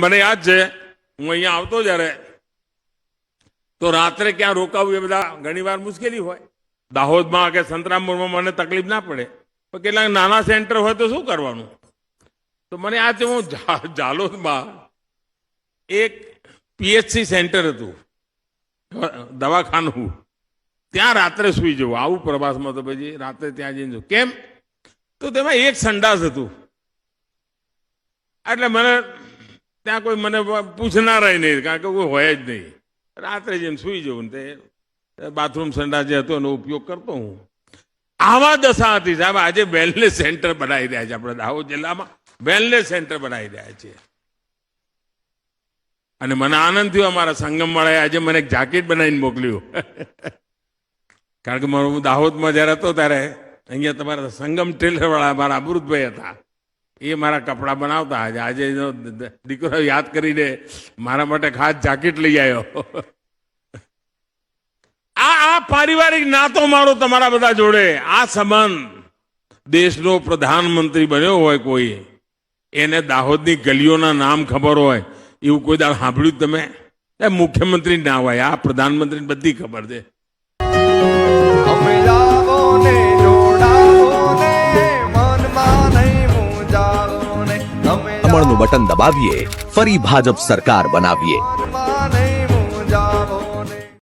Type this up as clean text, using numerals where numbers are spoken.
મને યાદ છે હું અહીંયા આવતો જ્યારે તો રાત્રે ક્યાં રોકાવું એ બધા ઘણીવાર મુશ્કેલી હોય. દાહોદમાં કે સંતરામપુરમાં મને તકલીફ ના પડે, પણ કેટલાક નાના સેન્ટર હોય તો શું કરવાનું. તો મને યાદ છે હું ઝાલોદમાં એક પીએચસી સેન્ટર હતું, દવાખાનું, ત્યાં રાત્રે સુઈ જવું. આવું પ્રવાસમાં તો પછી રાત્રે ત્યાં જઈને જવું. કેમ? તો તેમાં એક સંડાસ હતું, એટલે મને ત્યાં કોઈ મને પૂછનારા નહીં, કારણ કે કોઈ હોય જ નહીં. રાત્રે જઈને સુઈ જવું ને તે બાથરૂમ સંડાસ જે હતો એનો ઉપયોગ કરતો હું. આવા દશા હતી સાહેબ. આજે વેલનેસ સેન્ટર બનાવી રહ્યા છે આપણે દાહોદ જિલ્લામાં, વેલનેસ સેન્ટર બનાવી રહ્યા છે. અને મને આનંદ થયો, અમારા સંગમ વાળાએ આજે મને એક જાકેટ બનાવીને મોકલ્યું. કારણ કે હું દાહોદમાં જયારે હતો ત્યારે અહીંયા તમારા સંગમ ટેલર વાળા મારા અમૃતભાઈ હતા, એ મારા કપડાં બનાવતા. આજે દીકરો યાદ કરીને મારા માટે ખાસ જાકેટ લઈ આવ્યો. આ પારિવારિક નાતો મારો તમારા બધા જોડે, આ સંબંધ. દેશનો પ્રધાનમંત્રી બન્યો હોય કોઈ, એને દાહોદની ગલીઓના નામ ખબર હોય એવું કોઈ દાડ સાંભળ્યું તમે? મુખ્યમંત્રી ના હોય, આ પ્રધાનમંત્રી બધી ખબર છે. કમળનું બટન દબાવીએ, ફરી ભાજપ સરકાર બનાવીએ.